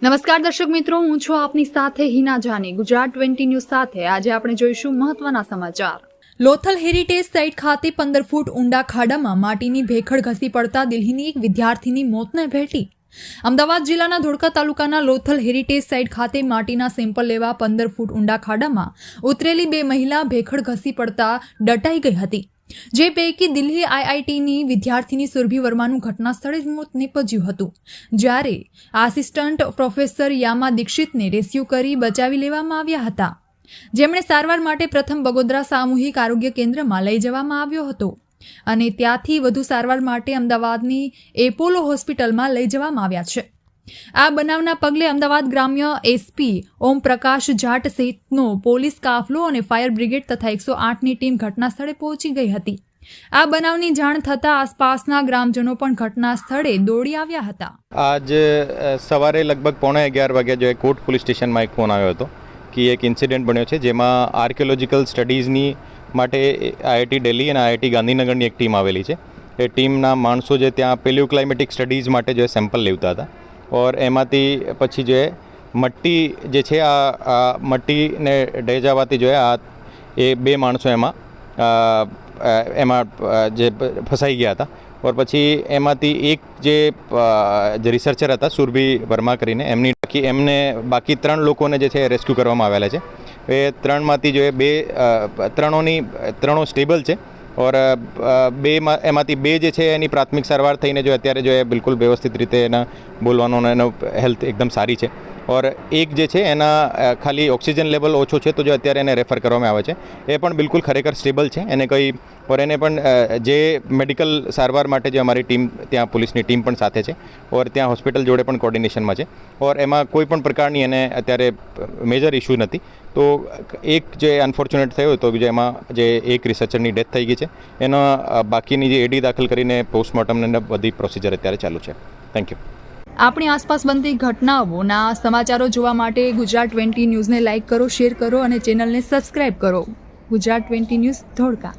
નમસ્કાર દર્શક મિત્રો, હું છું આપની સાથે હિના જાની. ગુજરાત 20 ન્યૂઝ સાથે આજે આપણે જોઈશું મહત્વના સમાચાર. લોથલ હેરિટેજ સાઇટ ખાતે 15 ફૂટ ઊંડા ખાડામાં માટીની ભેખડ ઘસી પડતા દિલ્હીની એક વિદ્યાર્થીની મોતને ભેટી. અમદાવાદ જિલ્લાના ધોળકા તાલુકાના લોથલ હેરિટેજ સાઇટ ખાતે માટીના સેમ્પલ લેવા 15 ફૂટ ઊંડા ખાડામાં ઉતરેલી બે મહિલા ભેખડ ઘસી પડતા દટાઈ ગઈ હતી, જે પૈકી દિલ્હી આઈઆઈટીની વિદ્યાર્થીની સુરભી વર્માનું ઘટના સ્થળે જ મોત નીપજ્યું હતું, જ્યારે આસિસ્ટન્ટ પ્રોફેસર યામા દીક્ષિતને રેસ્ક્યુ કરી બચાવી લેવામાં આવ્યા હતા, જેમણે સારવાર માટે પ્રથમ બગોદરા સામૂહિક આરોગ્ય કેન્દ્રમાં લઈ જવામાં આવ્યો હતો અને ત્યાંથી વધુ સારવાર માટે અમદાવાદની એપોલો હોસ્પિટલમાં લઈ જવામાં આવ્યા છે. આ બનાવના પગલે અમદાવાદ ગ્રામ્ય એસપી ઓમ પ્રકાશ જાટ સહિતનો પોલીસ કાફલો અને ફાયર બ્રિગેડ તથા 108ની ટીમ ઘટના સ્થળે પહોંચી ગઈ હતી. આ બનાવની જાણ થતાં આસપાસના ગ્રામજનો પણ ઘટના સ્થળે દોડી આવ્યા હતા. આજ સવારે લગભગ 11:15 વાગ્યા જો કોટ પોલીસ સ્ટેશનમાં એક ફોન આવ્યો હતો કે એક ઇન્સિડન્ટ બન્યો છે, જેમાં આર્કિયોલોજીકલ સ્ટડીઝની માટે આઈઆઈટી દિલ્હી અને આઈઆઈટી ગાંધીનગરની એક ટીમ આવેલી છે. એ ટીમના માણસો જે ત્યાં પેલિયોક્લાઇમેટિક સ્ટડીઝ માટે જો સેમ્પલ લેતા હતા, और એમાંથી પછી जो है મટ્ટી જે છે આ મટ્ટીને ઢહી જવાથી जो है આ એ બે માણસો એમાં જે ફસાઈ ગયા હતા. और પછી એમાંથી એક જે રિસર્ચર હતા સુરભી વર્મા કરીને એમને બાકી 3 લોકોને જે છે રેસ્ક્યુ કરવામાં આવેલા છે. એ 3માંથી जो है ત્રણો સ્ટેબલ છે. और એમાંથી બે જે છે એની પ્રાથમિક સારવાર થઈને જો અત્યારે જો એ બિલકુલ વ્યવસ્થિત રીતે એના બોલવાનો એનો હેલ્થ એકદમ સારી છે. और એક જે છે એના ખાલી ઓક્સિજન લેવલ ઓછો છે, તો જો અત્યારે એને રેફર કરવામાં આવે છે. એ પણ બિલકુલ ખરેખર સ્ટેબલ છે. એને કંઈ और એને પણ જે મેડિકલ સારવાર માટે જે અમારી ટીમ ત્યાં પોલીસની ટીમ પણ સાથે છે, और ત્યાં હોસ્પિટલ જોડે પણ કોર્ડિનેશનમાં છે. और એમાં કોઈ પણ પ્રકારની એને અત્યારે મેજર ઇસ્યુ નથી. તો એક જે અનફોર્ચ્યુનેટ થયો તો જે એમાં જે એક રિસર્ચરની ડેથ થઈ ગઈ છે, એનો બાકીની જે એડી દાખલ કરીને પોસ્ટમોર્ટમને બધી પ્રોસિજર અત્યારે ચાલુ છે. Thank you. આપણી આસપાસ બનતી ઘટનાઓના સમાચારો જોવા માટે ગુજરાત 20 ન્યૂઝને લાઇક કરો, શેર કરો અને ચેનલને સબસ્ક્રાઇબ કરો. ગુજરાત 20 ન્યૂઝ ધોળકા.